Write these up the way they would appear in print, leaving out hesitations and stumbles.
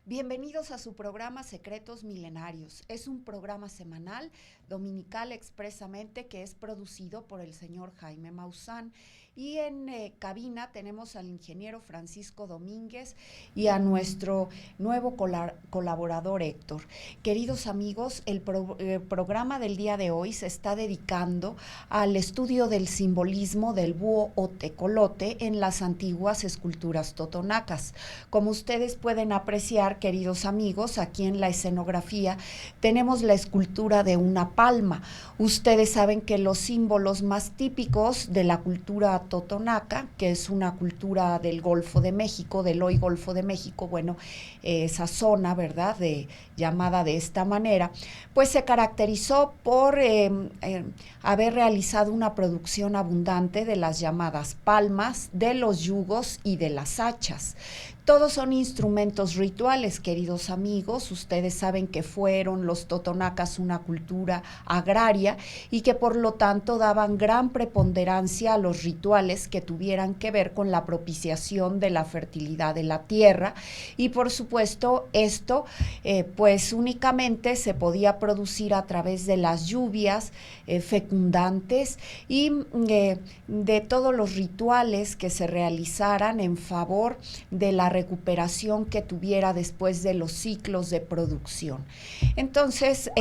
Bienvenidos a su programa Secretos Milenarios. Es un programa semanal, dominical expresamente, que es producido por el señor Jaime Maussan. Y en cabina tenemos al ingeniero Francisco Domínguez y a nuestro nuevo colaborador Héctor. Queridos amigos, el programa del día de hoy se está dedicando al estudio del simbolismo del búho o tecolote en las antiguas esculturas totonacas. Como ustedes pueden apreciar, queridos amigos, aquí en la escenografía tenemos la escultura de una palma. Ustedes saben que los símbolos más típicos de la cultura totonaca, que es una cultura del Golfo de México, del hoy Golfo de México, bueno, esa zona, ¿verdad?, llamada de esta manera, pues se caracterizó por haber realizado una producción abundante de las llamadas palmas, de los yugos y de las hachas. Todos son instrumentos rituales, queridos amigos. Ustedes saben que fueron los totonacas una cultura agraria y que por lo tanto daban gran preponderancia a los rituales que tuvieran que ver con la propiciación de la fertilidad de la tierra. Y por supuesto esto pues únicamente se podía producir a través de las lluvias fecundantes y de todos los rituales que se realizaran en favor de la recuperación que tuviera después de los ciclos de producción. Entonces,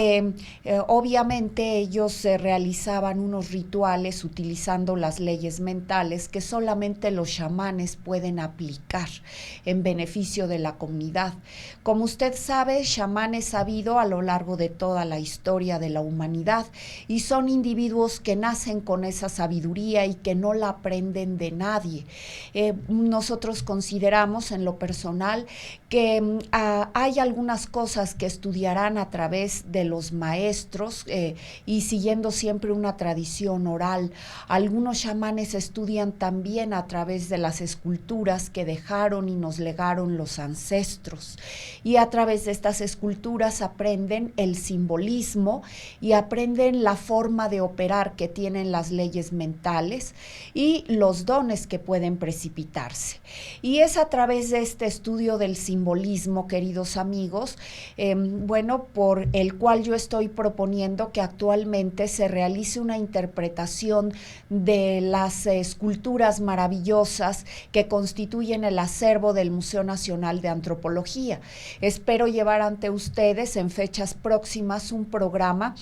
obviamente ellos realizaban unos rituales utilizando las leyes mentales que solamente los chamanes pueden aplicar en beneficio de la comunidad. Como usted sabe, chamanes ha habido a lo largo de toda la historia de la humanidad y son individuos que nacen con esa sabiduría y que no la aprenden de nadie. Nosotros consideramos en lo personal que hay algunas cosas que estudiarán a través de los maestros y siguiendo siempre una tradición oral. Algunos chamanes estudian también a través de las esculturas que dejaron y nos legaron los ancestros, y a través de estas esculturas aprenden el simbolismo y aprenden la forma de operar que tienen las leyes mentales y los dones que pueden precipitarse. Y es a través de este estudio del simbolismo, queridos amigos, bueno, por el cual yo estoy proponiendo que actualmente se realice una interpretación de las esculturas maravillosas que constituyen el acervo del Museo Nacional de Antropología. Espero llevar ante ustedes en fechas próximas un programa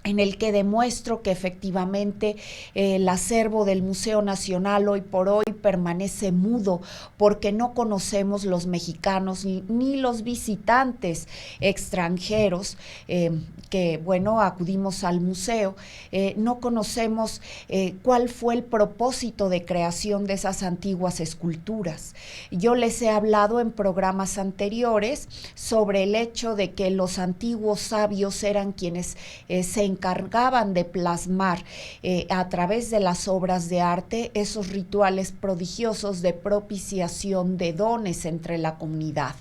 en el que demuestro que efectivamente el acervo del Museo Nacional hoy por hoy permanece mudo porque no conocemos los mexicanos ni los visitantes extranjeros que, bueno, acudimos al museo, no conocemos cuál fue el propósito de creación de esas antiguas esculturas. Yo les he hablado en programas anteriores sobre el hecho de que los antiguos sabios eran quienes se encargaban de plasmar a través de las obras de arte esos rituales prodigiosos de propiciación de dones entre la comunidad.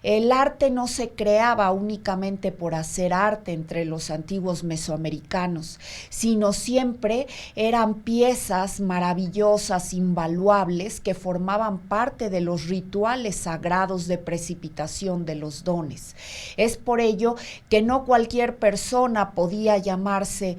El arte no se creaba únicamente por hacer arte entre los antiguos mesoamericanos, sino siempre eran piezas maravillosas, invaluables, que formaban parte de los rituales sagrados de precipitación de los dones. Es por ello que no cualquier persona podía llamarse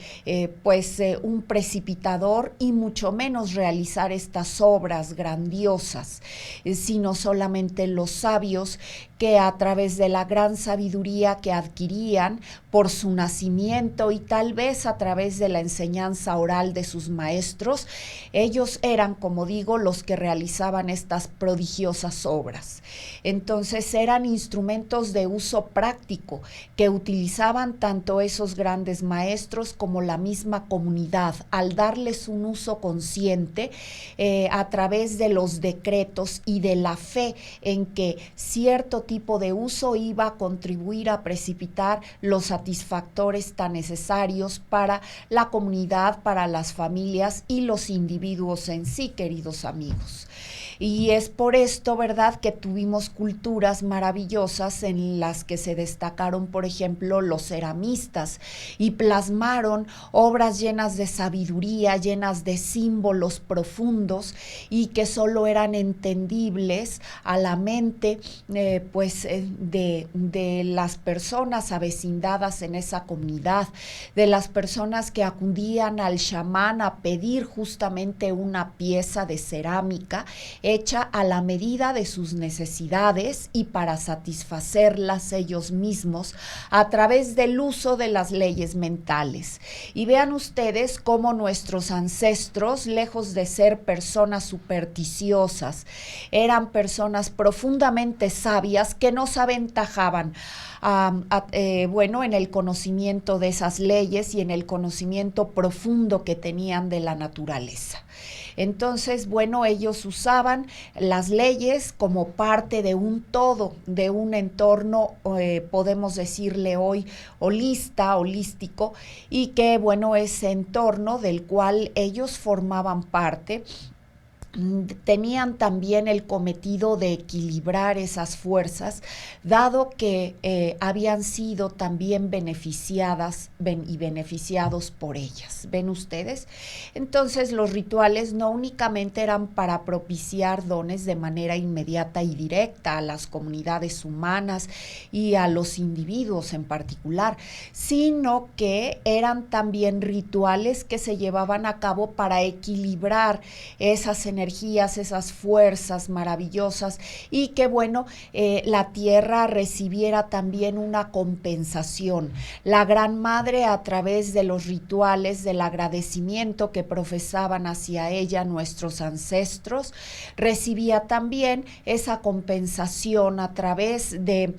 un precipitador y mucho menos realizar estas obras grandiosas, sino solamente los sabios que a través de la gran sabiduría que adquirían por su nacimiento y tal vez a través de la enseñanza oral de sus maestros, ellos eran, como digo, los que realizaban estas prodigiosas obras. Entonces eran instrumentos de uso práctico que utilizaban tanto esos grandes maestros como la misma comunidad al darles un uso consciente a través de los decretos y de la fe en que cierto tipo de uso iba a contribuir a precipitar los satisfactores tan necesarios para la comunidad, para las familias y los individuos en sí, queridos amigos. Y es por esto, ¿verdad?, que tuvimos culturas maravillosas en las que se destacaron, por ejemplo, los ceramistas y plasmaron obras llenas de sabiduría, llenas de símbolos profundos y que solo eran entendibles a la mente de las personas avecindadas en esa comunidad, de las personas que acudían al chamán a pedir justamente una pieza de cerámica hecha a la medida de sus necesidades y para satisfacerlas ellos mismos a través del uso de las leyes mentales. Y vean ustedes cómo nuestros ancestros, lejos de ser personas supersticiosas, eran personas profundamente sabias que nos aventajaban en el conocimiento de esas leyes y en el conocimiento profundo que tenían de la naturaleza. Entonces, bueno, ellos usaban las leyes como parte de un todo, de un entorno, podemos decirle hoy, holístico, y que, bueno, ese entorno del cual ellos formaban parte, tenían también el cometido de equilibrar esas fuerzas, dado que habían sido también beneficiados por ellas. ¿Ven ustedes? Entonces los rituales no únicamente eran para propiciar dones de manera inmediata y directa a las comunidades humanas y a los individuos en particular, sino que eran también rituales que se llevaban a cabo para equilibrar esas energías, esas fuerzas maravillosas y que, bueno, la tierra recibiera también una compensación. La Gran Madre, a través de los rituales del agradecimiento que profesaban hacia ella nuestros ancestros, recibía también esa compensación a través de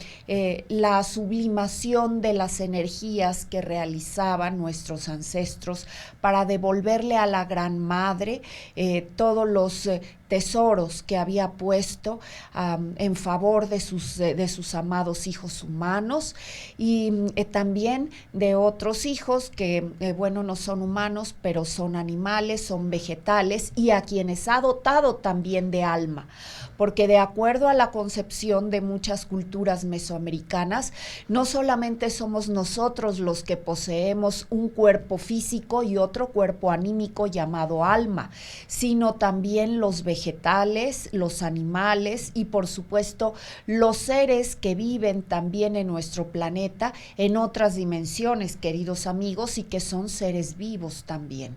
la sublimación de las energías que realizaban nuestros ancestros para devolverle a la Gran Madre todos los tesoros que había puesto en favor de sus amados hijos humanos y también de otros hijos que, no son humanos, pero son animales, son vegetales y a quienes ha dotado también de alma. Porque de acuerdo a la concepción de muchas culturas mesoamericanas, no solamente somos nosotros los que poseemos un cuerpo físico y otro cuerpo anímico llamado alma, sino también los vegetales, los animales y por supuesto los seres que viven también en nuestro planeta en otras dimensiones, queridos amigos, y que son seres vivos también.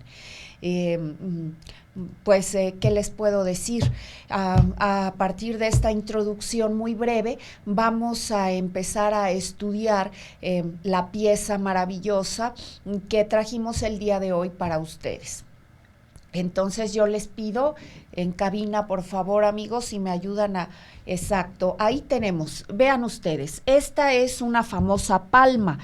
¿Qué les puedo decir? A partir de esta introducción muy breve, vamos a empezar a estudiar la pieza maravillosa que trajimos el día de hoy para ustedes. Entonces yo les pido en cabina, por favor, amigos, si me ayudan a... Exacto, ahí tenemos, vean ustedes, esta es una famosa palma,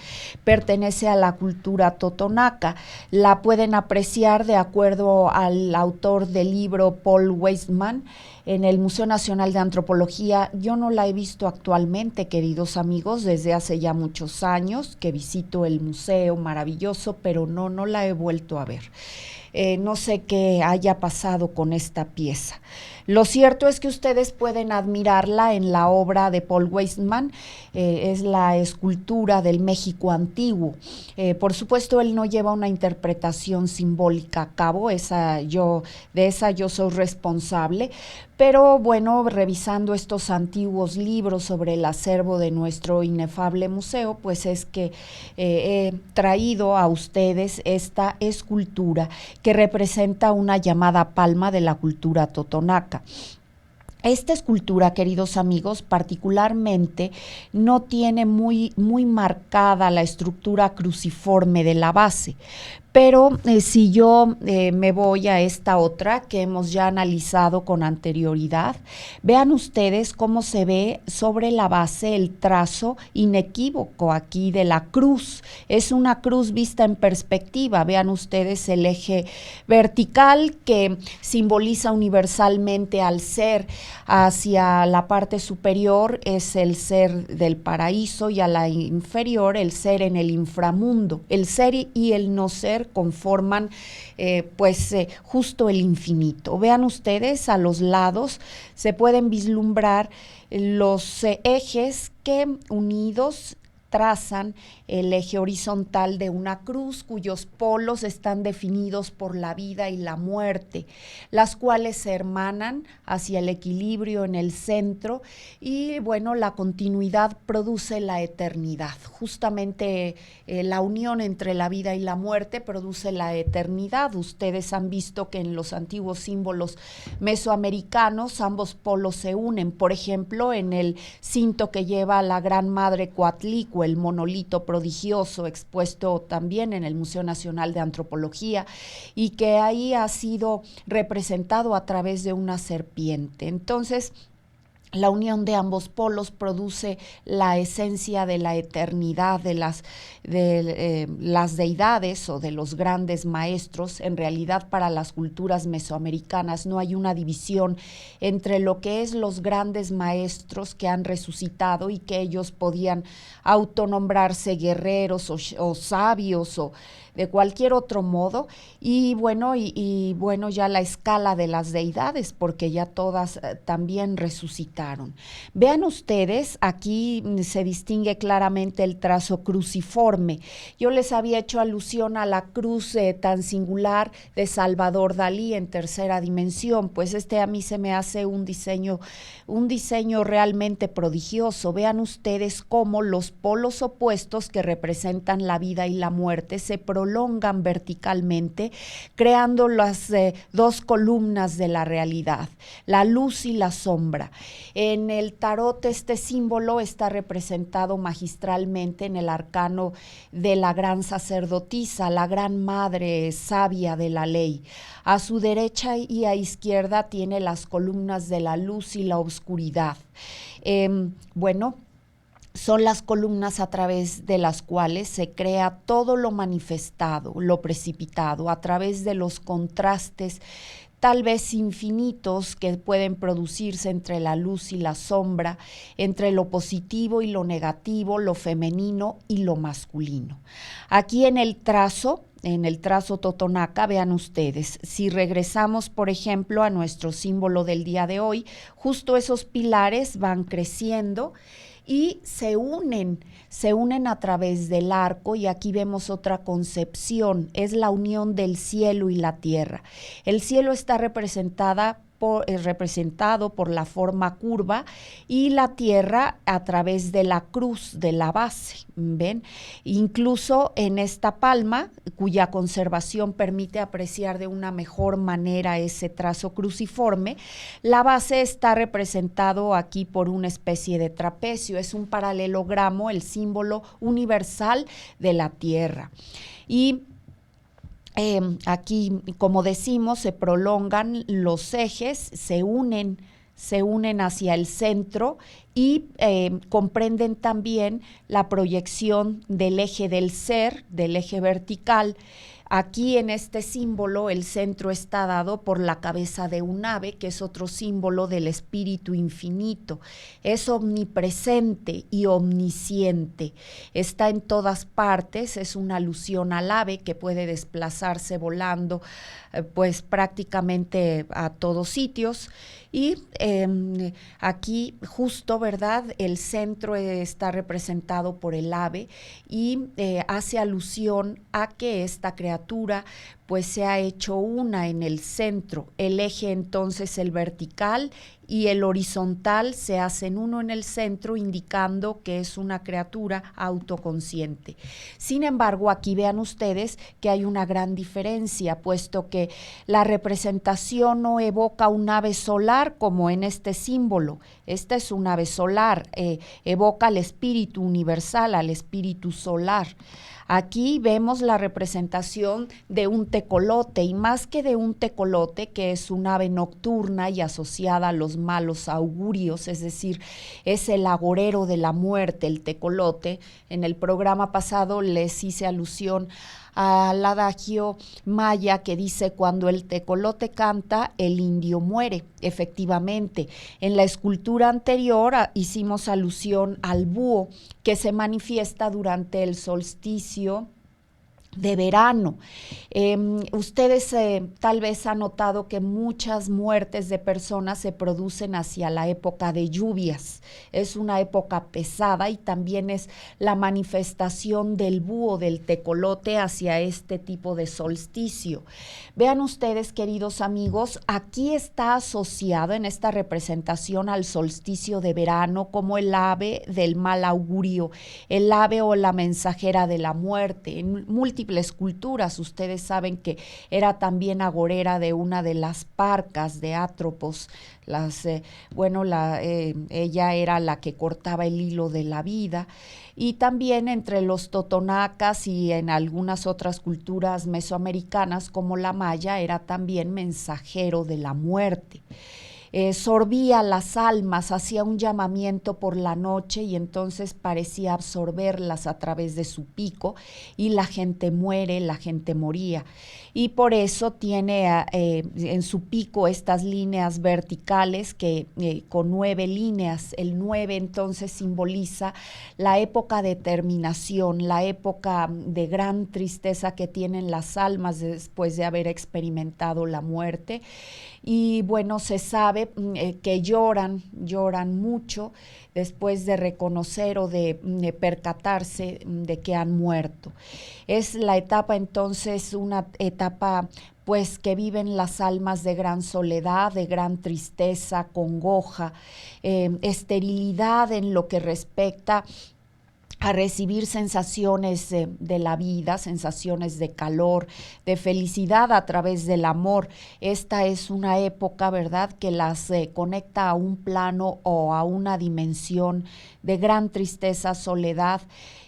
pertenece a la cultura totonaca, la pueden apreciar de acuerdo al autor del libro Paul Weissman en el Museo Nacional de Antropología. Yo no la he visto actualmente, queridos amigos, desde hace ya muchos años que visito el museo maravilloso, pero no la he vuelto a ver. No sé qué haya pasado con esta pieza. Lo cierto es que ustedes pueden admirarla en la obra de Paul Weissman, es la escultura del México antiguo. Por supuesto, él no lleva una interpretación simbólica a cabo, de esa yo soy responsable, pero bueno, revisando estos antiguos libros sobre el acervo de nuestro inefable museo, pues es que he traído a ustedes esta escultura que representa una llamada palma de la cultura totonaca. Esta escultura, queridos amigos, particularmente no tiene muy marcada la estructura cruciforme de la base, pero si yo me voy a esta otra que hemos ya analizado con anterioridad, vean ustedes cómo se ve sobre la base el trazo inequívoco aquí de la cruz. Es una cruz vista en perspectiva. Vean ustedes el eje vertical que simboliza universalmente al ser. Hacia la parte superior es el ser del paraíso y a la inferior el ser en el inframundo. El ser y el no ser ser conforman justo el infinito. Vean ustedes, a los lados se pueden vislumbrar los ejes que unidos trazan el eje horizontal de una cruz, cuyos polos están definidos por la vida y la muerte, las cuales se hermanan hacia el equilibrio en el centro y bueno, la continuidad produce la eternidad. Justamente la unión entre la vida y la muerte produce la eternidad. Ustedes han visto que en los antiguos símbolos mesoamericanos ambos polos se unen. Por ejemplo, en el cinto que lleva la Gran Madre Coatlicue, el monolito prodigioso expuesto también en el Museo Nacional de Antropología y que ahí ha sido representado a través de una serpiente. Entonces, la unión de ambos polos produce la esencia de la eternidad de las deidades o de los grandes maestros. En realidad, para las culturas mesoamericanas no hay una división entre lo que es los grandes maestros que han resucitado y que ellos podían autonombrarse guerreros o sabios o de cualquier otro modo, y bueno, ya la escala de las deidades, porque ya todas también resucitaron. Vean ustedes, aquí se distingue claramente el trazo cruciforme. Yo les había hecho alusión a la cruz tan singular de Salvador Dalí en tercera dimensión, pues a mí se me hace un diseño realmente prodigioso. Vean ustedes cómo los polos opuestos que representan la vida y la muerte se prolongan verticalmente, creando las dos columnas de la realidad, la luz y la sombra. En el tarot este símbolo está representado magistralmente en el arcano de la gran sacerdotisa, la gran madre sabia de la ley. A su derecha y a izquierda tiene las columnas de la luz y la oscuridad. Son las columnas a través de las cuales se crea todo lo manifestado, lo precipitado, a través de los contrastes tal vez infinitos que pueden producirse entre la luz y la sombra, entre lo positivo y lo negativo, lo femenino y lo masculino. Aquí en el trazo Totonaca, vean ustedes, si regresamos, por ejemplo, a nuestro símbolo del día de hoy, justo esos pilares van creciendo y se unen a través del arco, y aquí vemos otra concepción, es la unión del cielo y la tierra. El cielo está representado por la forma curva y la tierra a través de la cruz, de la base, ¿ven? Incluso en esta palma, cuya conservación permite apreciar de una mejor manera ese trazo cruciforme, la base está representado aquí por una especie de trapecio, es un paralelogramo, el símbolo universal de la tierra. Y aquí, como decimos, se prolongan los ejes, se unen hacia el centro y comprenden también la proyección del eje del ser, del eje vertical. Aquí en este símbolo el centro está dado por la cabeza de un ave, que es otro símbolo del espíritu infinito. Es omnipresente y omnisciente. Está en todas partes, es una alusión al ave que puede desplazarse volando pues prácticamente a todos sitios. Y aquí justo, ¿verdad? El centro está representado por el ave y hace alusión a que esta criatura pues se ha hecho una en el centro. El eje entonces, el vertical y el horizontal, se hacen uno en el centro, indicando que es una criatura autoconsciente. Sin embargo, aquí vean ustedes que hay una gran diferencia, puesto que la representación no evoca un ave solar como en este símbolo. Esta es un ave solar, evoca al espíritu universal, al espíritu solar. Aquí vemos la representación de un tecolote, y más que de un tecolote, que es un ave nocturna y asociada a los malos augurios, es decir, es el agorero de la muerte, el tecolote. En el programa pasado les hice alusión al adagio maya que dice: cuando el tecolote canta, el indio muere. Efectivamente, en la escultura anterior hicimos alusión al búho, que se manifiesta durante el solsticio de verano. Ustedes tal vez han notado que muchas muertes de personas se producen hacia la época de lluvias. Es una época pesada y también es la manifestación del búho, del tecolote hacia este tipo de solsticio. Vean ustedes, queridos amigos, aquí está asociado en esta representación al solsticio de verano como el ave del mal augurio, el ave o la mensajera de la muerte. En múltiples culturas, ustedes saben que era también agorera de una de las parcas de Atropos. Ella era la que cortaba el hilo de la vida. Y también entre los totonacas y en algunas otras culturas mesoamericanas como la maya era también mensajero de la muerte. Sorbía las almas, hacía un llamamiento por la noche y entonces parecía absorberlas a través de su pico y la gente muere, la gente moría. Y por eso tiene en su pico estas líneas verticales que con 9 líneas, el 9 entonces simboliza la época de terminación, la época de gran tristeza que tienen las almas después de haber experimentado la muerte. Y bueno, se sabe que lloran mucho después de reconocer o de percatarse de que han muerto. Es la etapa entonces, una etapa pues que viven las almas de gran soledad, de gran tristeza, congoja, esterilidad en lo que respecta a recibir sensaciones de la vida, sensaciones de calor, de felicidad a través del amor. Esta es una época, ¿verdad?, que las conecta a un plano o a una dimensión de gran tristeza, soledad.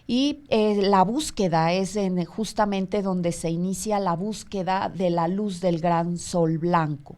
Y la búsqueda es justamente donde se inicia la búsqueda de la luz del gran sol blanco.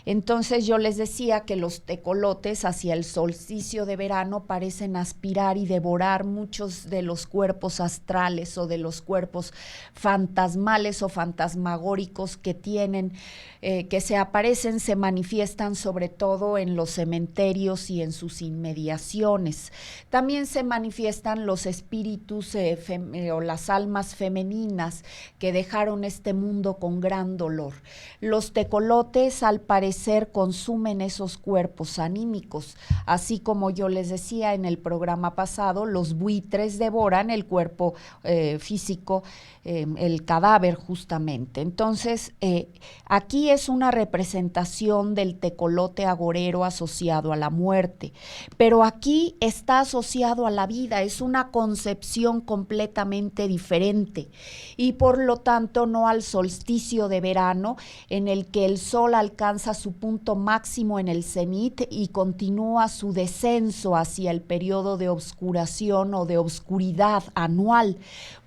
Entonces yo les decía que los tecolotes hacia el solsticio de verano parecen aspirar y devorar muchos de los cuerpos astrales o de los cuerpos fantasmales o fantasmagóricos que tienen, que se aparecen, se manifiestan sobre todo en los cementerios y en sus inmediaciones. También se manifiestan los espíritus o las almas femeninas que dejaron este mundo con gran dolor. Los tecolotes al parecer consumen esos cuerpos anímicos, así como yo les decía en el programa pasado, los buitres devoran el cuerpo físico, el cadáver justamente. Entonces, aquí es una representación del tecolote agorero asociado a la muerte, pero aquí está asociado a la vida, es una concepción completamente diferente y por lo tanto no al solsticio de verano en el que el sol alcanza su punto máximo en el cenit y continúa su descenso hacia el periodo de obscuración o de oscuridad anual,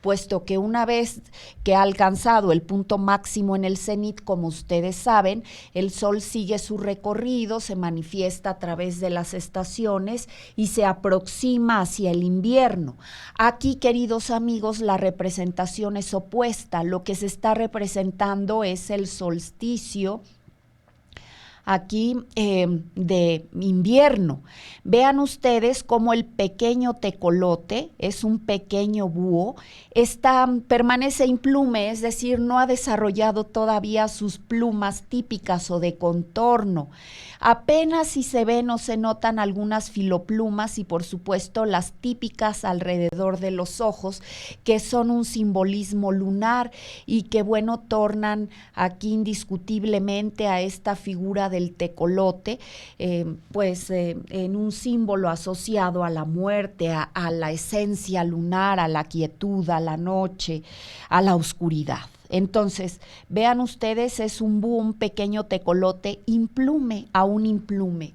puesto que una vez que ha alcanzado el punto máximo en el cenit, como ustedes saben, el sol sigue su recorrido, se manifiesta a través de las estaciones y se aproxima hacia el invierno. Aquí, queridos amigos, la representación es opuesta. Lo que se está representando es el solsticio aquí de invierno. Vean ustedes cómo el pequeño tecolote, es un pequeño búho, permanece implume, es decir, no ha desarrollado todavía sus plumas típicas o de contorno. Apenas si se ven o se notan algunas filoplumas y por supuesto las típicas alrededor de los ojos, que son un simbolismo lunar y que bueno, tornan aquí indiscutiblemente a esta figura del tecolote, en un símbolo asociado a la muerte, a la esencia lunar, a la quietud, a la noche, a la oscuridad. Entonces, vean ustedes, es un pequeño tecolote implume, aún implume.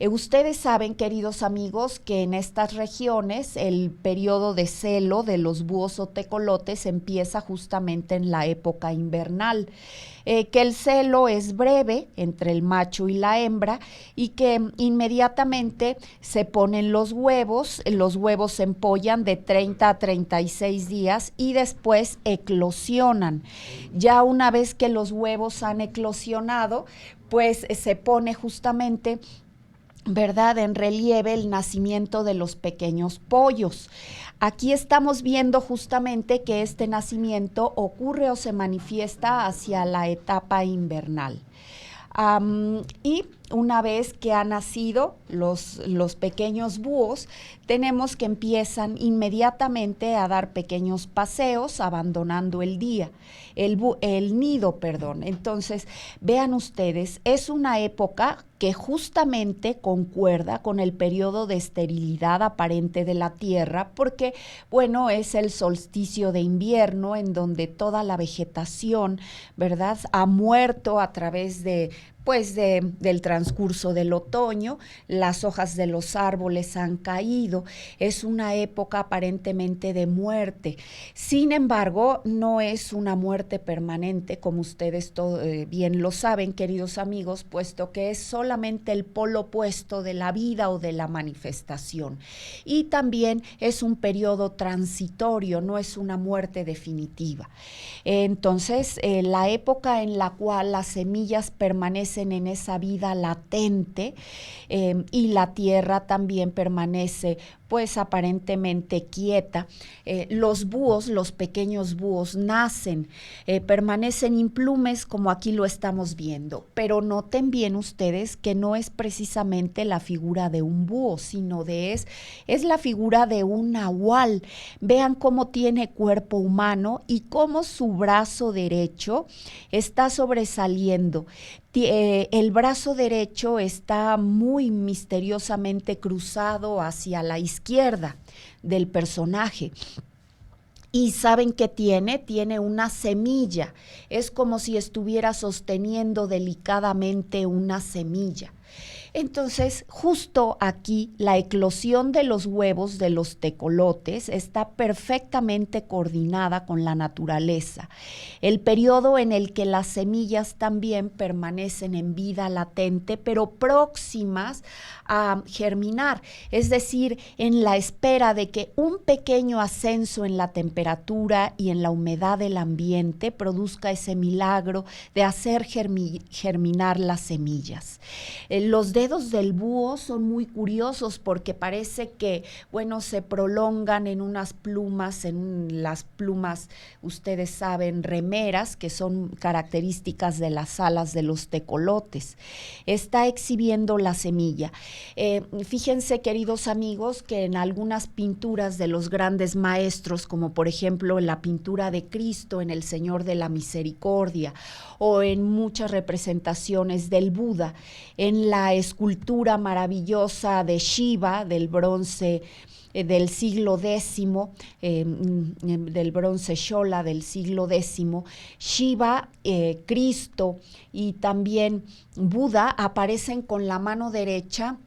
Ustedes saben, queridos amigos, que en estas regiones el periodo de celo de los búhos o tecolotes empieza justamente en la época invernal. Que el celo es breve entre el macho y la hembra y que inmediatamente se ponen los huevos se empollan de 30 a 36 días y después eclosionan. Ya una vez que los huevos han eclosionado, pues se pone justamente ¿verdad?, en relieve el nacimiento de los pequeños pollos. Aquí estamos viendo justamente que este nacimiento ocurre o se manifiesta hacia la etapa invernal. Y una vez que han nacido los pequeños búhos, tenemos que empiezan inmediatamente a dar pequeños paseos, abandonando el nido. Entonces, vean ustedes, es una época que justamente concuerda con el periodo de esterilidad aparente de la Tierra, porque, bueno, es el solsticio de invierno en donde toda la vegetación, ¿verdad?, ha muerto a través del transcurso del otoño, las hojas de los árboles han caído, es una época aparentemente de muerte. Sin embargo, no es una muerte permanente, como ustedes bien lo saben, queridos amigos, puesto que es solamente el polo opuesto de la vida o de la manifestación. Y también es un periodo transitorio, no es una muerte definitiva. Entonces, la época en la cual las semillas permanecen en esa vida latente y la tierra también permanece pues aparentemente quieta. Los búhos, los pequeños búhos nacen, permanecen implumes como aquí lo estamos viendo, pero noten bien ustedes que no es precisamente la figura de un búho, sino es la figura de un nahual. Vean cómo tiene cuerpo humano y cómo su brazo derecho está sobresaliendo. El brazo derecho está muy misteriosamente cruzado hacia la izquierda del personaje. Y ¿saben qué tiene? Tiene una semilla. Es como si estuviera sosteniendo delicadamente una semilla. Entonces, justo aquí, la eclosión de los huevos de los tecolotes está perfectamente coordinada con la naturaleza. El periodo en el que las semillas también permanecen en vida latente, pero próximas a germinar, es decir, en la espera de que un pequeño ascenso en la temperatura y en la humedad del ambiente produzca ese milagro de hacer germinar las semillas. Los dedos del búho son muy curiosos porque parece que, bueno, se prolongan en unas plumas, en las plumas, ustedes saben, remeras, que son características de las alas de los tecolotes. Está exhibiendo la semilla. Fíjense, queridos amigos, que en algunas pinturas de los grandes maestros, como por ejemplo en la pintura de Cristo en El Señor de la Misericordia, o en muchas representaciones del Buda, en la escultura maravillosa de Shiva, del bronce del siglo X, del bronce Chola del siglo X, Shiva, Cristo y también Buda aparecen con la mano derecha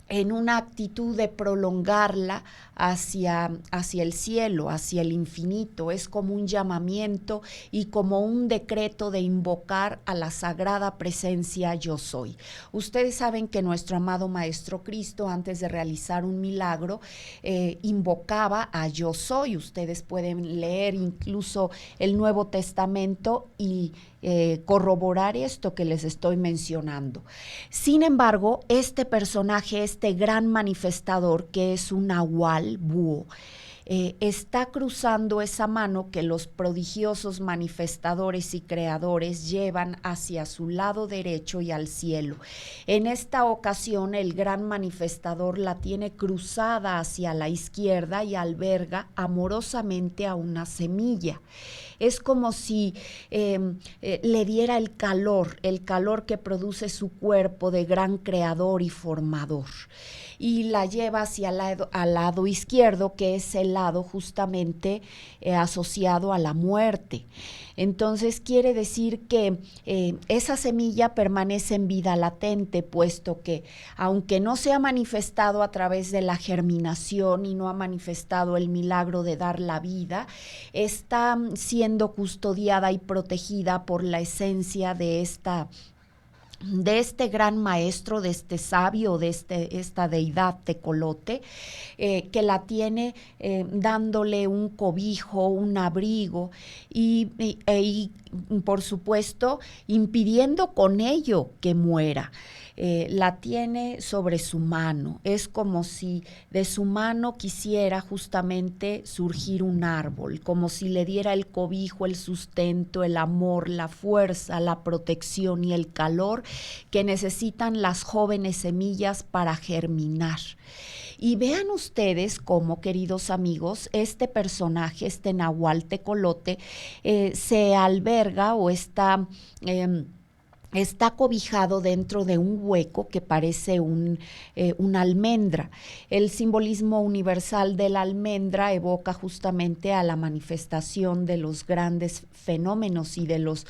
en una actitud de prolongarla hacia el cielo, hacia el infinito. Es como un llamamiento y como un decreto de invocar a la sagrada presencia yo soy. Ustedes saben que nuestro amado Maestro Cristo, antes de realizar un milagro, invocaba a yo soy. Ustedes pueden leer incluso el Nuevo Testamento y corroborar esto que les estoy mencionando. Sin embargo, este personaje, este gran manifestador que es un nahual, búho, está cruzando esa mano que los prodigiosos manifestadores y creadores llevan hacia su lado derecho y al cielo. En esta ocasión, el gran manifestador la tiene cruzada hacia la izquierda y alberga amorosamente a una semilla. Es como si le diera el calor que produce su cuerpo de gran creador y formador. Y la lleva hacia al lado izquierdo, que es el lado justamente asociado a la muerte. Entonces quiere decir que esa semilla permanece en vida latente, puesto que aunque no se ha manifestado a través de la germinación y no ha manifestado el milagro de dar la vida, está siendo custodiada y protegida por la esencia de este gran maestro, de este sabio, de esta deidad tecolote, que la tiene dándole un cobijo, un abrigo y por supuesto impidiendo con ello que muera. la tiene sobre su mano. Es como si de su mano quisiera justamente surgir un árbol, como si le diera el cobijo, el sustento, el amor, la fuerza, la protección y el calor que necesitan las jóvenes semillas para germinar. Y vean ustedes cómo, queridos amigos, este personaje, este Nahual Tecolote, se alberga o está cobijado dentro de un hueco que parece una almendra. El simbolismo universal de la almendra evoca justamente a la manifestación de los grandes fenómenos y de los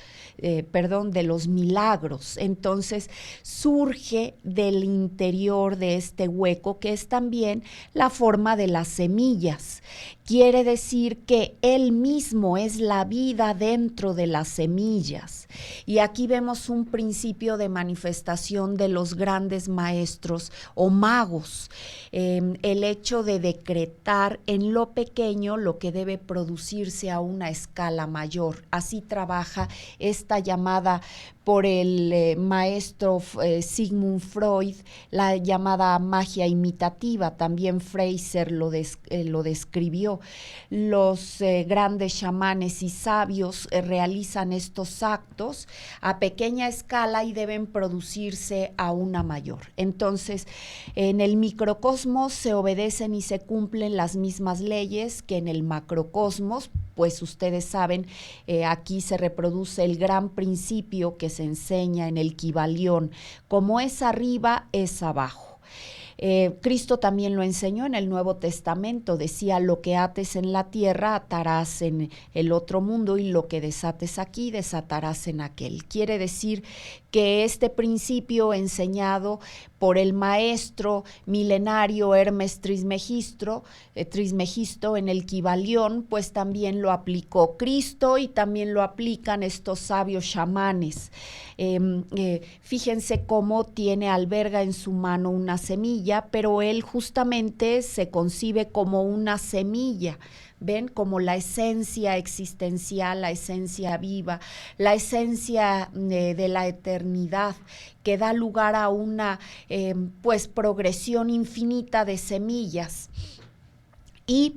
milagros. Entonces surge del interior de este hueco, que es también la forma de las semillas. Quiere decir que él mismo es la vida dentro de las semillas. Y aquí vemos un principio de manifestación de los grandes maestros o magos. El hecho de decretar en lo pequeño lo que debe producirse a una escala mayor. Así trabaja esta llamada por el maestro Sigmund Freud, la llamada magia imitativa. También Fraser lo describió. Los grandes chamanes y sabios realizan estos actos a pequeña escala y deben producirse a una mayor. Entonces, en el microcosmos se obedecen y se cumplen las mismas leyes que en el macrocosmos, pues ustedes saben, aquí se reproduce el gran principio que se enseña en el Kybalión: como es arriba, es abajo. Cristo también lo enseñó en el Nuevo Testamento. Decía: lo que ates en la tierra atarás en el otro mundo, y lo que desates aquí desatarás en aquel. Quiere decir que este principio enseñado por el maestro milenario Hermes Trismegisto en el Kybalión, pues también lo aplicó Cristo y también lo aplican estos sabios chamanes. Fíjense cómo alberga en su mano una semilla, pero él justamente se concibe como una semilla. ¿Ven? Como la esencia existencial, la esencia viva, la esencia de la eternidad, que da lugar a una progresión infinita de semillas. Y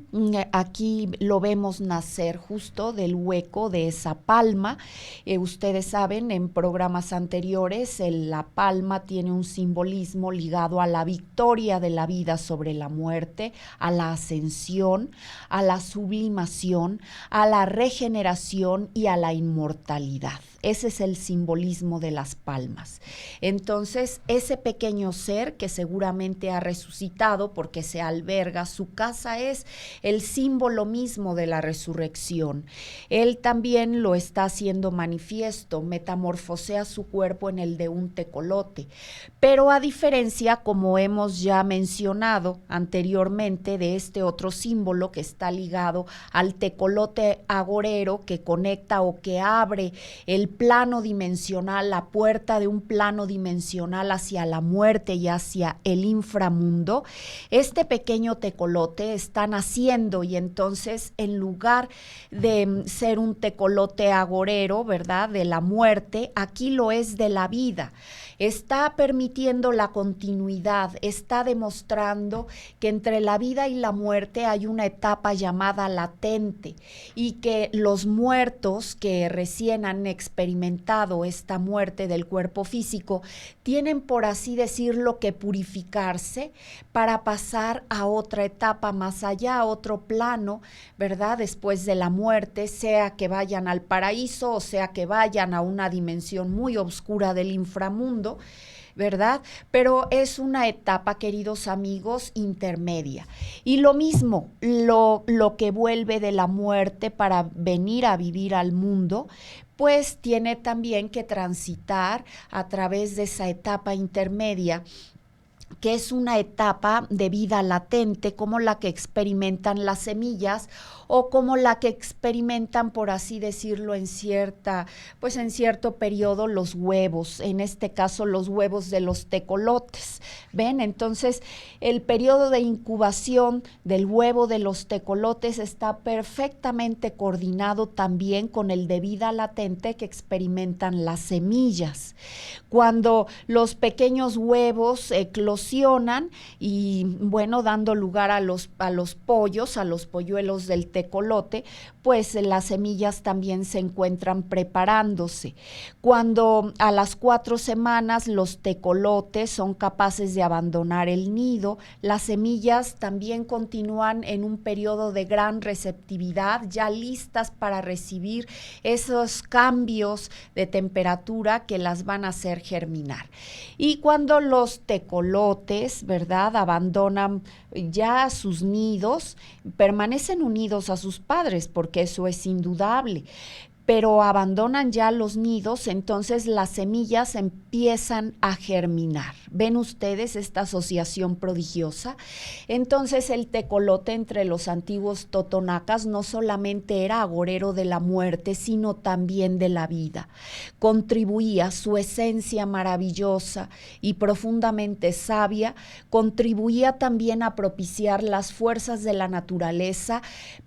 aquí lo vemos nacer justo del hueco de esa palma. Ustedes saben, en programas anteriores, la palma tiene un simbolismo ligado a la victoria de la vida sobre la muerte, a la ascensión, a la sublimación, a la regeneración y a la inmortalidad. Ese es el simbolismo de las palmas. Entonces, ese pequeño ser que seguramente ha resucitado porque se alberga, su casa es el símbolo mismo de la resurrección. Él también lo está haciendo manifiesto, metamorfosea su cuerpo en el de un tecolote. Pero a diferencia, como hemos ya mencionado anteriormente, de este otro símbolo que está ligado al tecolote agorero, que conecta o que abre el plano dimensional, la puerta de un plano dimensional hacia la muerte y hacia el inframundo, este pequeño tecolote está naciendo, y entonces, en lugar de ser un tecolote agorero, ¿verdad?, de la muerte, aquí lo es de la vida. Está permitiendo la continuidad, está demostrando que entre la vida y la muerte hay una etapa llamada latente, y que los muertos que recién han experimentado esta muerte del cuerpo físico tienen, por así decirlo, que purificarse para pasar a otra etapa más allá, a otro plano, ¿verdad?, después de la muerte, sea que vayan al paraíso o sea que vayan a una dimensión muy oscura del inframundo, ¿verdad? Pero es una etapa, queridos amigos, intermedia. Y lo mismo, lo que vuelve de la muerte para venir a vivir al mundo, pues tiene también que transitar a través de esa etapa intermedia que es una etapa de vida latente como la que experimentan las semillas o como la que experimentan, por así decirlo, en cierto periodo los huevos, en este caso los huevos de los tecolotes. ¿Ven? Entonces, el periodo de incubación del huevo de los tecolotes está perfectamente coordinado también con el de vida latente que experimentan las semillas. Cuando los pequeños huevos eclosionan y, bueno, dando lugar a los pollos, a los polluelos del tecolote, pues las semillas también se encuentran preparándose. Cuando a las 4 semanas los tecolotes son capaces de abandonar el nido, las semillas también continúan en un periodo de gran receptividad, ya listas para recibir esos cambios de temperatura que las van a hacer germinar. Y cuando los tecolotes, ¿verdad?, abandonan ya sus nidos, permanecen unidos a sus padres, porque eso es indudable, pero abandonan ya los nidos, entonces las semillas empiezan a germinar. ¿Ven ustedes esta asociación prodigiosa? Entonces el tecolote entre los antiguos totonacas no solamente era agorero de la muerte, sino también de la vida. Contribuía, su esencia maravillosa y profundamente sabia, contribuía también a propiciar las fuerzas de la naturaleza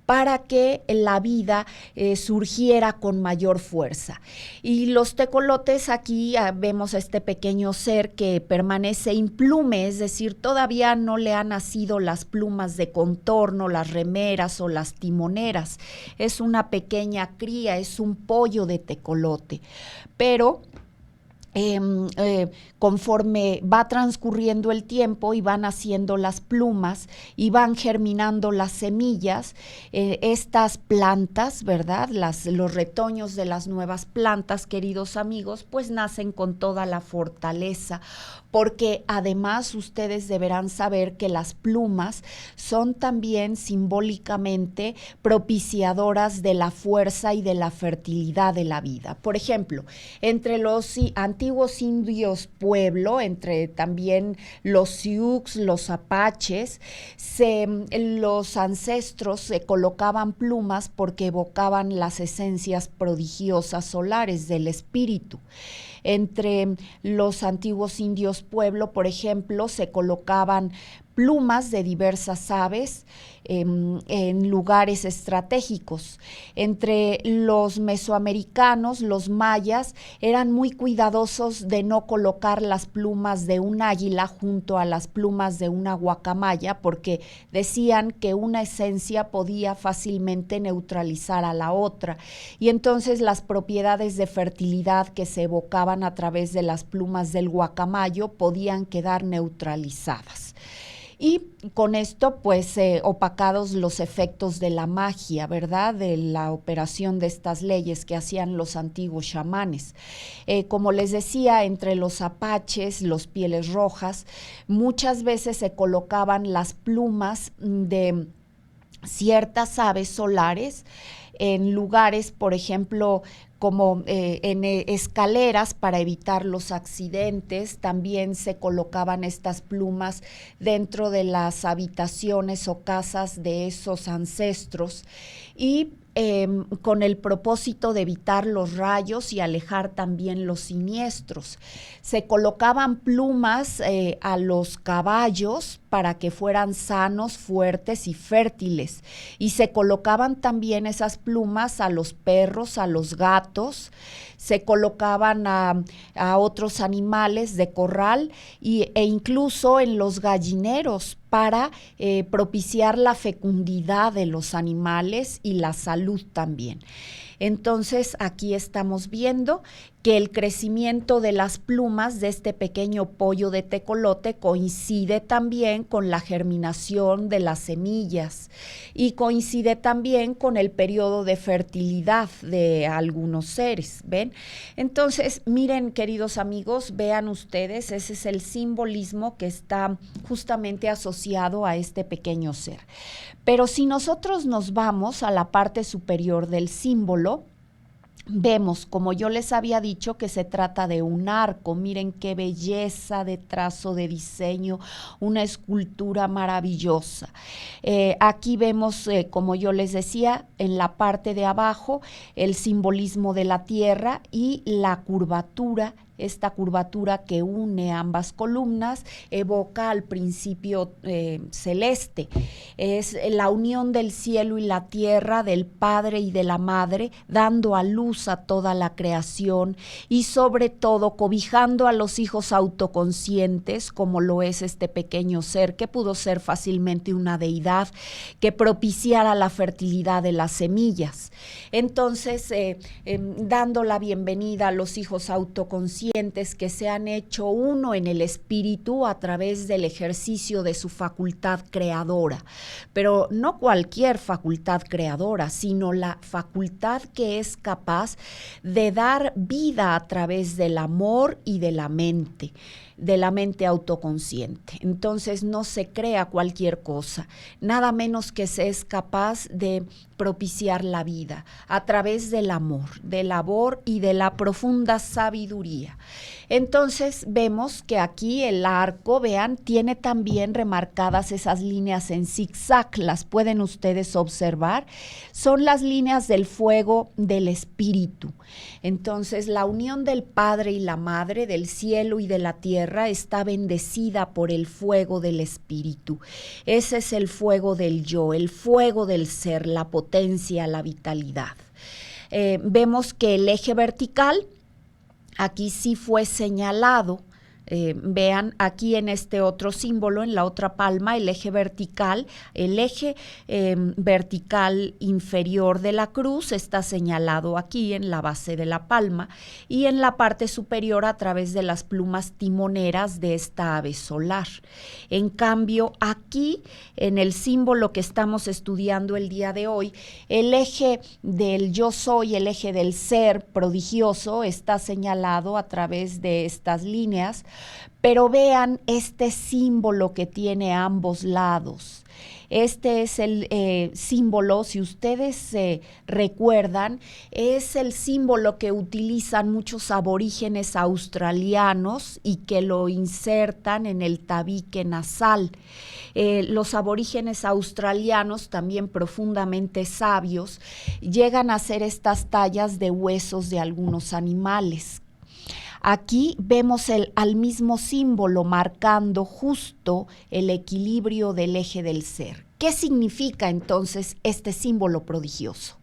para que la vida surgiera con mayor fuerza. Y los tecolotes, aquí vemos a este pequeño ser que permanece implume, es decir, todavía no le han nacido las plumas de contorno, las remeras o las timoneras. Es una pequeña cría, es un pollo de tecolote. Pero conforme va transcurriendo el tiempo y van haciendo las plumas y van germinando las semillas, estas plantas, ¿verdad?, los retoños de las nuevas plantas, queridos amigos, pues nacen con toda la fortaleza, porque además ustedes deberán saber que las plumas son también simbólicamente propiciadoras de la fuerza y de la fertilidad de la vida. Por ejemplo, entre los antiguos indios pueblo, entre también los sioux, los apaches, los ancestros se colocaban plumas porque evocaban las esencias prodigiosas solares del espíritu. Entre los antiguos indios pueblo, por ejemplo, se colocaban plumas de diversas aves en lugares estratégicos. Entre los mesoamericanos, los mayas, eran muy cuidadosos de no colocar las plumas de un águila junto a las plumas de una guacamaya, porque decían que una esencia podía fácilmente neutralizar a la otra, y entonces las propiedades de fertilidad que se evocaban a través de las plumas del guacamayo podían quedar neutralizadas. Y con esto, pues, opacados los efectos de la magia, ¿verdad?, de la operación de estas leyes que hacían los antiguos chamanes. Como les decía, entre los apaches, los pieles rojas, muchas veces se colocaban las plumas de ciertas aves solares en lugares, por ejemplo, como en escaleras para evitar los accidentes. También se colocaban estas plumas dentro de las habitaciones o casas de esos ancestros y con el propósito de evitar los rayos y alejar también los siniestros. Se colocaban plumas a los caballos para que fueran sanos, fuertes y fértiles. Y se colocaban también esas plumas a los perros, a los gatos, se colocaban a otros animales de corral e incluso en los gallineros para propiciar la fecundidad de los animales y la salud también. Entonces, aquí estamos viendo que el crecimiento de las plumas de este pequeño pollo de tecolote coincide también con la germinación de las semillas y coincide también con el periodo de fertilidad de algunos seres, ¿ven? Entonces, miren, queridos amigos, vean ustedes, ese es el simbolismo que está justamente asociado a este pequeño ser. Pero si nosotros nos vamos a la parte superior del símbolo, Vemos, como yo les había dicho, que se trata de un arco. Miren qué belleza de trazo, de diseño, una escultura maravillosa. Aquí vemos, como yo les decía, en la parte de abajo, el simbolismo de la tierra y la curvatura. Esta curvatura que une ambas columnas evoca al principio celeste. Es la unión del cielo y la tierra, del Padre y de la Madre, dando a luz a toda la creación y sobre todo cobijando a los hijos autoconscientes, como lo es este pequeño ser, que pudo ser fácilmente una deidad que propiciara la fertilidad de las semillas. Entonces, dando la bienvenida a los hijos autoconscientes, que se han hecho uno en el espíritu a través del ejercicio de su facultad creadora, pero no cualquier facultad creadora, sino la facultad que es capaz de dar vida a través del amor y de la mente autoconsciente. Entonces no se crea cualquier cosa, nada menos que se es capaz de propiciar la vida a través del amor y de la profunda sabiduría. Entonces vemos que aquí el arco, vean, tiene también remarcadas esas líneas en zigzag, las pueden ustedes observar, son las líneas del fuego del espíritu. Entonces la unión del Padre y la Madre, del cielo y de la tierra, está bendecida por el fuego del espíritu. Ese es el fuego del yo, el fuego del ser, la potencia, la vitalidad. Vemos que el eje vertical aquí sí fue señalado. Vean aquí en este otro símbolo, en la otra palma, el eje vertical inferior de la cruz está señalado aquí en la base de la palma y en la parte superior a través de las plumas timoneras de esta ave solar. En cambio, aquí en el símbolo que estamos estudiando el día de hoy, el eje del yo soy, el eje del ser prodigioso, está señalado a través de estas líneas. Pero vean este símbolo que tiene ambos lados. Este es el símbolo, si ustedes recuerdan, es el símbolo que utilizan muchos aborígenes australianos y que lo insertan en el tabique nasal. Los aborígenes australianos, también profundamente sabios, llegan a hacer estas tallas de huesos de algunos animales. Aquí vemos al mismo símbolo marcando justo el equilibrio del eje del ser. ¿Qué significa entonces este símbolo prodigioso?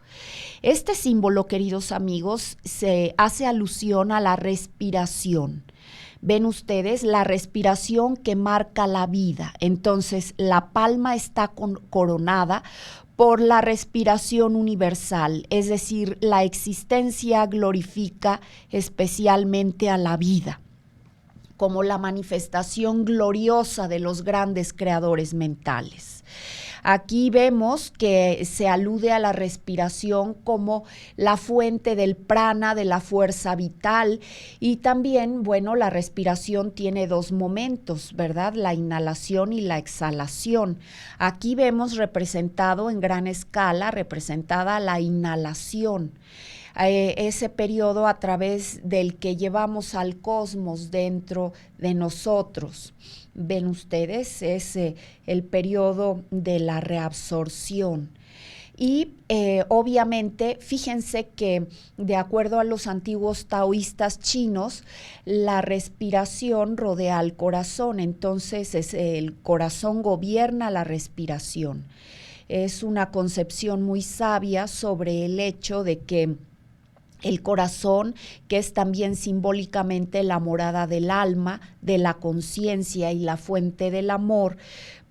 Este símbolo, queridos amigos, se hace alusión a la respiración. Ven ustedes la respiración que marca la vida. Entonces la palma está coronada por la respiración universal, es decir, la existencia glorifica especialmente a la vida, como la manifestación gloriosa de los grandes creadores mentales. Aquí vemos que se alude a la respiración como la fuente del prana, de la fuerza vital, y también, bueno, la respiración tiene dos momentos, ¿verdad? La inhalación y la exhalación. Aquí vemos representado en gran escala, representada la inhalación. Ese periodo a través del que llevamos al cosmos dentro de nosotros. Ven ustedes, es el periodo de la reabsorción. Y obviamente, fíjense que de acuerdo a los antiguos taoístas chinos, la respiración rodea al corazón, entonces el corazón gobierna la respiración. Es una concepción muy sabia sobre el hecho de que el corazón, que es también simbólicamente la morada del alma, de la conciencia y la fuente del amor,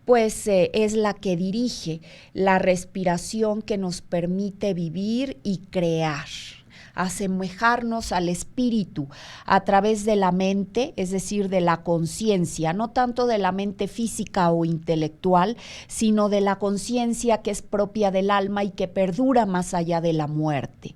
pues es la que dirige la respiración que nos permite vivir y crear, asemejarnos al espíritu a través de la mente, es decir, de la conciencia, no tanto de la mente física o intelectual, sino de la conciencia que es propia del alma y que perdura más allá de la muerte.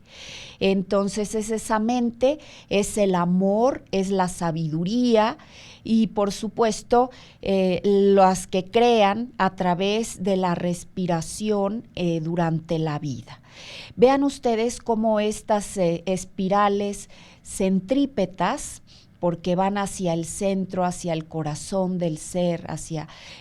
Entonces es esa mente, es el amor, es la sabiduría, y por supuesto las que crean a través de la respiración durante la vida. Vean ustedes cómo estas espirales centrípetas, porque van hacia el centro, hacia el corazón del ser,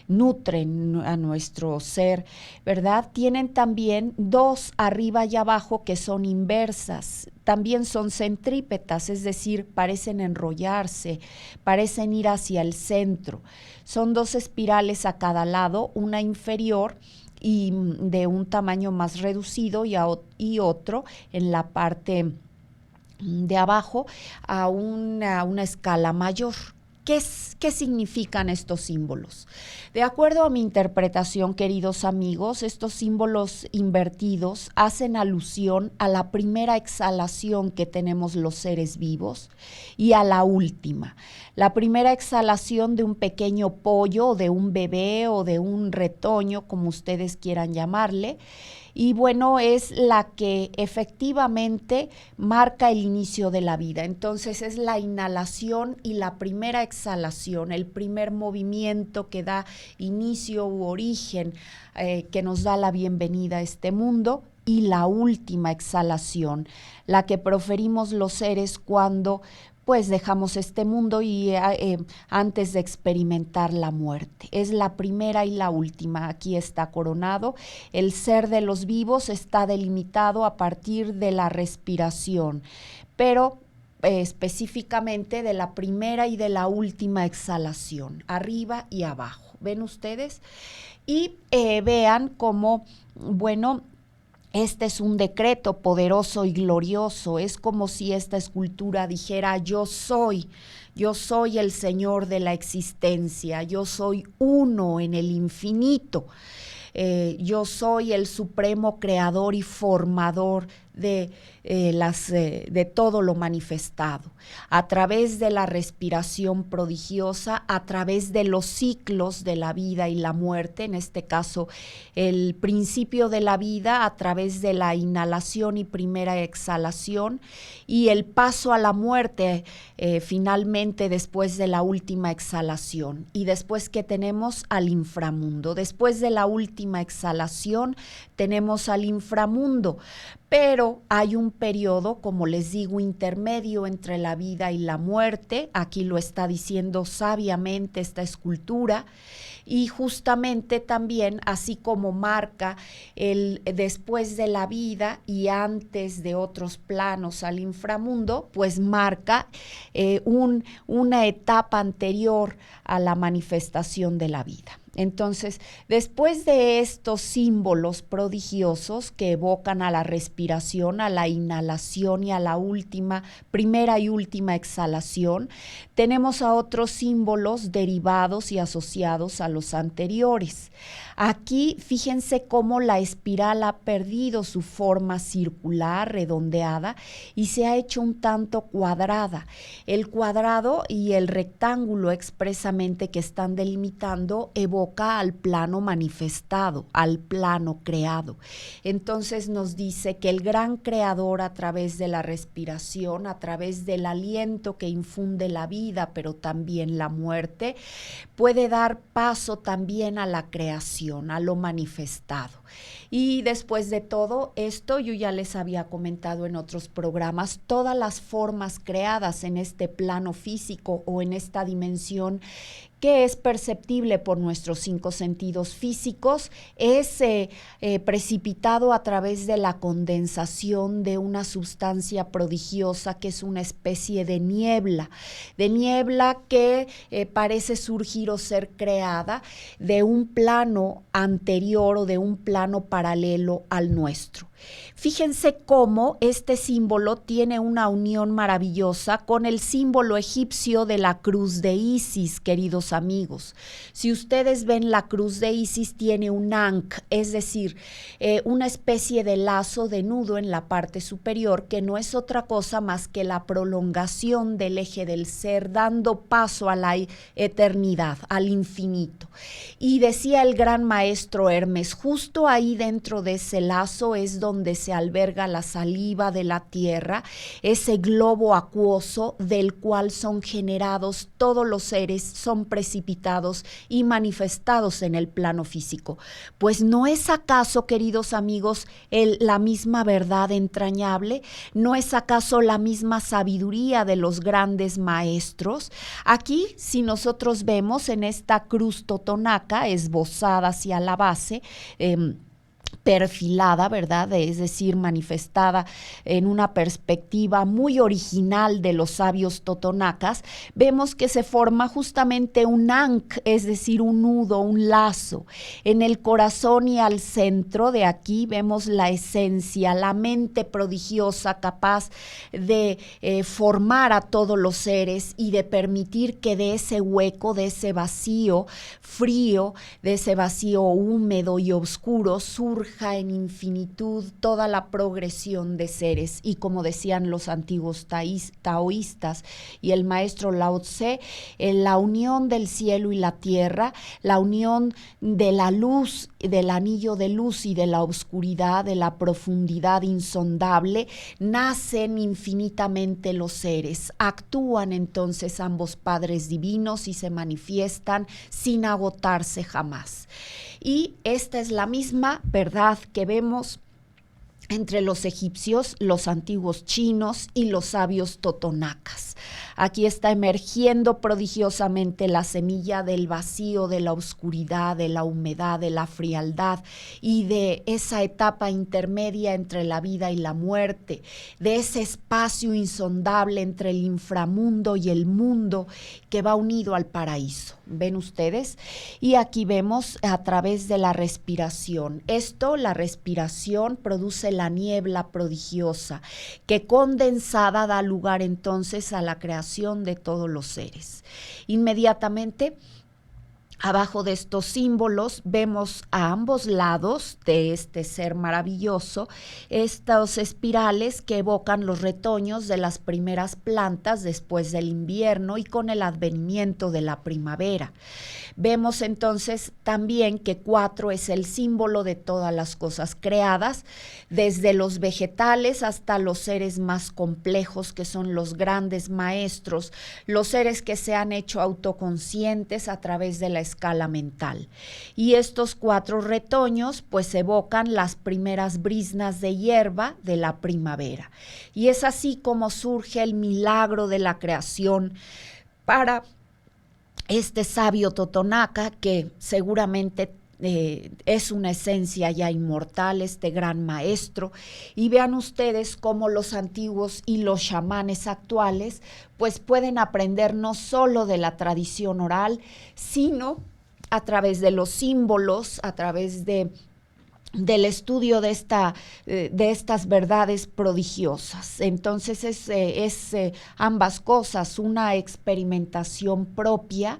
nutren a nuestro ser, ¿verdad? Tienen también dos arriba y abajo que son inversas, también son centrípetas, es decir, parecen enrollarse, parecen ir hacia el centro. Son dos espirales a cada lado, una inferior y de un tamaño más reducido y otro en la parte de abajo a una escala mayor. ¿Qué significan estos símbolos? De acuerdo a mi interpretación, queridos amigos, estos símbolos invertidos hacen alusión a la primera exhalación que tenemos los seres vivos y a la última. La primera exhalación de un pequeño pollo, o de un bebé, o de un retoño, como ustedes quieran llamarle, y bueno, es la que efectivamente marca el inicio de la vida. Entonces es la inhalación y la primera exhalación, el primer movimiento que da inicio u origen, que nos da la bienvenida a este mundo, y la última exhalación, la que proferimos los seres cuando pues dejamos este mundo y antes de experimentar la muerte. Es la primera y la última. Aquí está coronado. El ser de los vivos está delimitado a partir de la respiración, pero específicamente de la primera y de la última exhalación, arriba y abajo. ¿Ven ustedes? Y vean cómo, bueno, este es un decreto poderoso y glorioso. Es como si esta escultura dijera: yo soy el Señor de la existencia, yo soy uno en el infinito, yo soy el supremo creador y formador de todo lo manifestado, a través de la respiración prodigiosa, a través de los ciclos de la vida y la muerte, en este caso el principio de la vida a través de la inhalación y primera exhalación, y el paso a la muerte finalmente después de la última exhalación. Y después, que tenemos al inframundo. Después de la última exhalación tenemos al inframundo, pero hay un periodo, como les digo, intermedio entre la vida y la muerte. Aquí lo está diciendo sabiamente esta escultura, y justamente también, así como marca el después de la vida y antes de otros planos al inframundo, pues marca una etapa anterior a la manifestación de la vida. Entonces, después de estos símbolos prodigiosos que evocan a la respiración, a la inhalación y a la primera y última exhalación, tenemos a otros símbolos derivados y asociados a los anteriores. Aquí fíjense cómo la espiral ha perdido su forma circular, redondeada, y se ha hecho un tanto cuadrada. El cuadrado y el rectángulo expresamente que están delimitando evoca al plano manifestado, al plano creado. Entonces nos dice que el gran creador, a través de la respiración, a través del aliento que infunde la vida, pero también la muerte, puede dar paso también a la creación, a lo manifestado. Y después de todo esto, yo ya les había comentado en otros programas, todas las formas creadas en este plano físico o en esta dimensión que es perceptible por nuestros 5 sentidos físicos, es precipitado a través de la condensación de una sustancia prodigiosa que es una especie de niebla que parece surgir o ser creada de un plano anterior o de un plano paralelo al nuestro. Fíjense cómo este símbolo tiene una unión maravillosa con el símbolo egipcio de la cruz de Isis, queridos amigos. Si ustedes ven, la cruz de Isis tiene un ankh, es decir, una especie de lazo de nudo en la parte superior, que no es otra cosa más que la prolongación del eje del ser, dando paso a la eternidad, al infinito. Y decía el gran maestro Hermes, justo ahí dentro de ese lazo es donde donde se alberga la saliva de la tierra, ese globo acuoso del cual son generados todos los seres, son precipitados y manifestados en el plano físico. Pues ¿no es acaso, queridos amigos, la misma verdad entrañable? ¿No es acaso la misma sabiduría de los grandes maestros? Aquí, si nosotros vemos en esta cruz totonaca esbozada hacia la base, perfilada, ¿verdad? Es decir, manifestada en una perspectiva muy original de los sabios totonacas, vemos que se forma justamente un ankh, es decir, un nudo, un lazo. En el corazón y al centro de aquí vemos la esencia, la mente prodigiosa capaz de formar a todos los seres y de permitir que de ese hueco, de ese vacío frío, de ese vacío húmedo y oscuro, surja en infinitud toda la progresión de seres. Y como decían los antiguos taoístas y el maestro Lao Tse, en la unión del cielo y la tierra, la unión de la luz, del anillo de luz y de la oscuridad, de la profundidad insondable, nacen infinitamente los seres. Actúan entonces ambos padres divinos y se manifiestan sin agotarse jamás. Y esta es la misma verdad que vemos entre los egipcios, los antiguos chinos y los sabios totonacas. Aquí está emergiendo prodigiosamente la semilla del vacío, de la oscuridad, de la humedad, de la frialdad y de esa etapa intermedia entre la vida y la muerte, de ese espacio insondable entre el inframundo y el mundo que va unido al paraíso. ¿Ven ustedes? Y aquí vemos a través de la respiración. La respiración produce la niebla prodigiosa que condensada da lugar entonces a la creación de todos los seres. Inmediatamente abajo de estos símbolos vemos a ambos lados de este ser maravilloso estos espirales que evocan los retoños de las primeras plantas después del invierno y con el advenimiento de la primavera. Vemos entonces también que 4 es el símbolo de todas las cosas creadas, desde los vegetales hasta los seres más complejos que son los grandes maestros, los seres que se han hecho autoconscientes a través de la escala mental. Y estos 4 retoños pues evocan las primeras briznas de hierba de la primavera. Y es así como surge el milagro de la creación para este sabio totonaca que seguramente es una esencia ya inmortal, este gran maestro. Y vean ustedes cómo los antiguos y los chamanes actuales pues pueden aprender no solo de la tradición oral, sino a través de los símbolos, a través del estudio de estas verdades prodigiosas. Entonces es ambas cosas, una experimentación propia,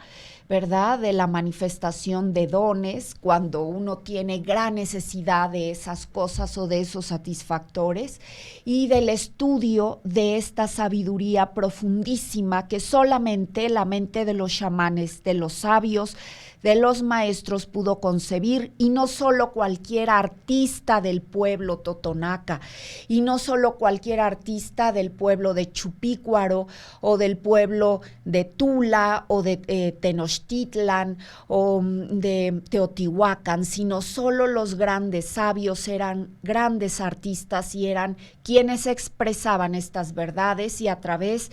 ¿verdad?, de la manifestación de dones, cuando uno tiene gran necesidad de esas cosas o de esos satisfactores, y del estudio de esta sabiduría profundísima que solamente la mente de los chamanes, de los sabios, de los maestros pudo concebir, y no solo cualquier artista del pueblo totonaca, y no solo cualquier artista del pueblo de Chupícuaro, o del pueblo de Tula, o de Tenochtitlan, o de Teotihuacán, sino solo los grandes sabios eran grandes artistas y eran quienes expresaban estas verdades, y a través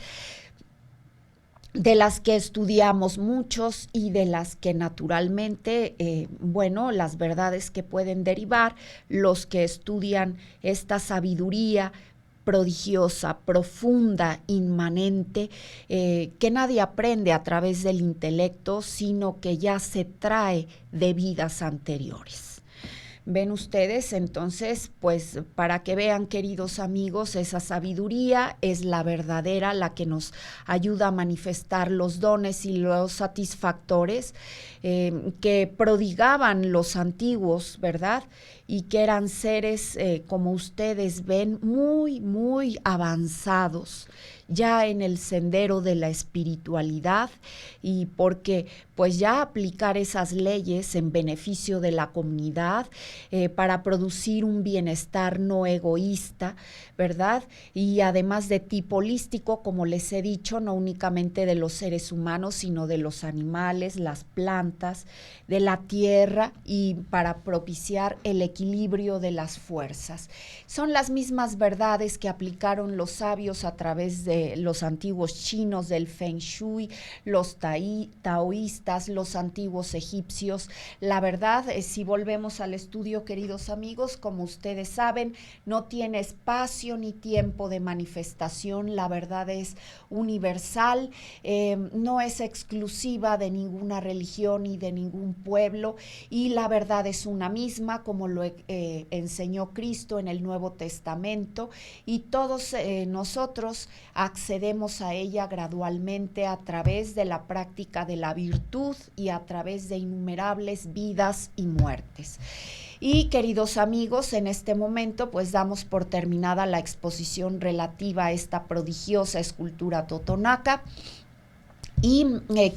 de las que estudiamos muchos y de las que naturalmente, las verdades que pueden derivar, los que estudian esta sabiduría prodigiosa, profunda, inmanente, que nadie aprende a través del intelecto, sino que ya se trae de vidas anteriores. Ven ustedes, entonces, pues para que vean, queridos amigos, esa sabiduría es la verdadera, la que nos ayuda a manifestar los dones y los satisfactores que prodigaban los antiguos, ¿verdad? y que eran seres, como ustedes ven, muy, muy avanzados ya en el sendero de la espiritualidad, y porque pues ya aplicar esas leyes en beneficio de la comunidad, para producir un bienestar no egoísta, ¿verdad? Y además de tipo holístico, como les he dicho, no únicamente de los seres humanos, sino de los animales, las plantas, de la tierra, y para propiciar el equilibrio de las fuerzas. Son las mismas verdades que aplicaron los sabios a través de los antiguos chinos del Feng Shui, los taoístas, los antiguos egipcios. La verdad, si volvemos al estudio, queridos amigos, como ustedes saben, no tiene espacio ni tiempo de manifestación. La verdad es universal, no es exclusiva de ninguna religión ni de ningún pueblo, y la verdad es una misma, como lo enseñó Cristo en el Nuevo Testamento, y todos nosotros accedemos a ella gradualmente a través de la práctica de la virtud y a través de innumerables vidas y muertes. Y queridos amigos, en este momento pues damos por terminada la exposición relativa a esta prodigiosa escultura totonaca. Y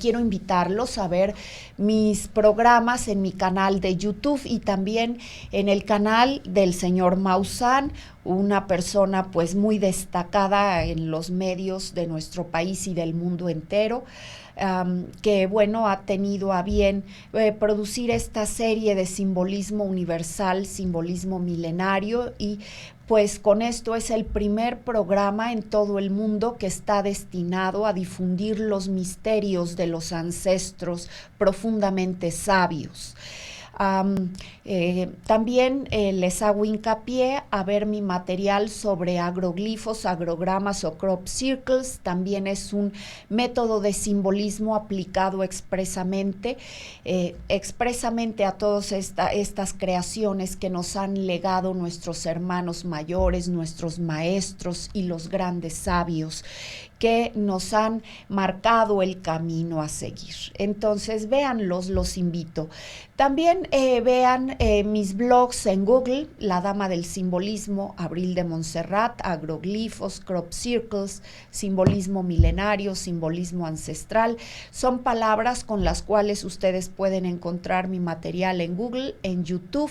quiero invitarlos a ver mis programas en mi canal de YouTube y también en el canal del señor Maussan, una persona pues muy destacada en los medios de nuestro país y del mundo entero. Que bueno, ha tenido a bien producir esta serie de simbolismo universal, simbolismo milenario, y pues con esto es el primer programa en todo el mundo que está destinado a difundir los misterios de los ancestros profundamente sabios. También les hago hincapié a ver mi material sobre agroglifos, agrogramas o crop circles. También es un método de simbolismo aplicado expresamente a todas estas creaciones que nos han legado nuestros hermanos mayores, nuestros maestros y los grandes sabios que nos han marcado el camino a seguir. Entonces, véanlos, los invito. También vean mis blogs en Google, La Dama del Simbolismo, Abril de Montserrat, agroglifos, crop circles, simbolismo milenario, simbolismo ancestral. Son palabras con las cuales ustedes pueden encontrar mi material en Google, en YouTube.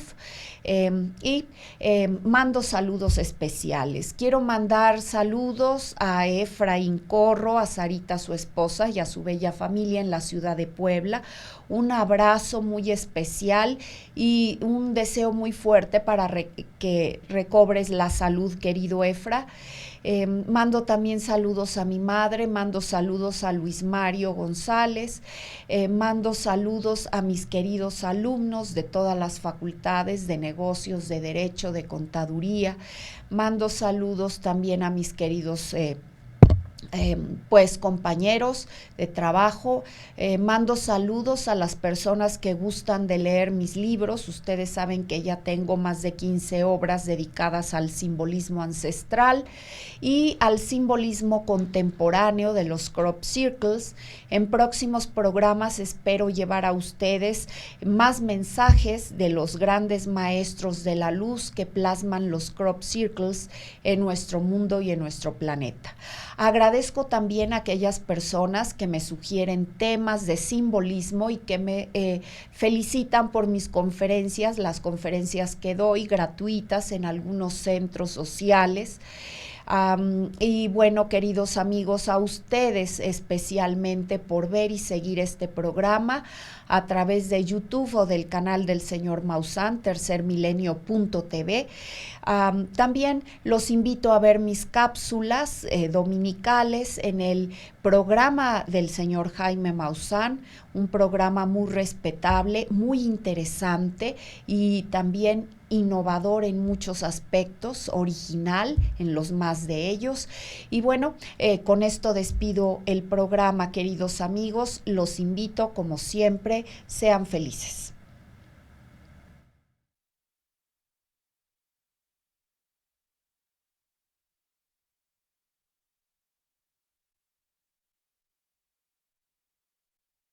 Mando saludos especiales. Quiero mandar saludos a Efraín Corro, a Sarita, su esposa, y a su bella familia en la ciudad de Puebla. Un abrazo muy especial y un deseo muy fuerte para que recobres la salud, querido Efra. Mando también saludos a mi madre, mando saludos a Luis Mario González, mando saludos a mis queridos alumnos de todas las facultades de negocios, de derecho, de contaduría, mando saludos también a mis queridos pues compañeros de trabajo, mando saludos a las personas que gustan de leer mis libros. Ustedes saben que ya tengo más de 15 obras dedicadas al simbolismo ancestral y al simbolismo contemporáneo de los crop circles. En próximos programas espero llevar a ustedes más mensajes de los grandes maestros de la luz que plasman los crop circles en nuestro mundo y en nuestro planeta. Agradezco también a aquellas personas que me sugieren temas de simbolismo y que me felicitan por mis conferencias, las conferencias que doy gratuitas en algunos centros sociales. Y bueno, queridos amigos, a ustedes especialmente por ver y seguir este programa a través de YouTube o del canal del señor Maussan, tercermilenio.tv. También los invito a ver mis cápsulas dominicales en el programa del señor Jaime Maussan, un programa muy respetable, muy interesante y también innovador en muchos aspectos, original en los más de ellos. Y bueno, con esto despido el programa, queridos amigos. Los invito, como siempre, sean felices.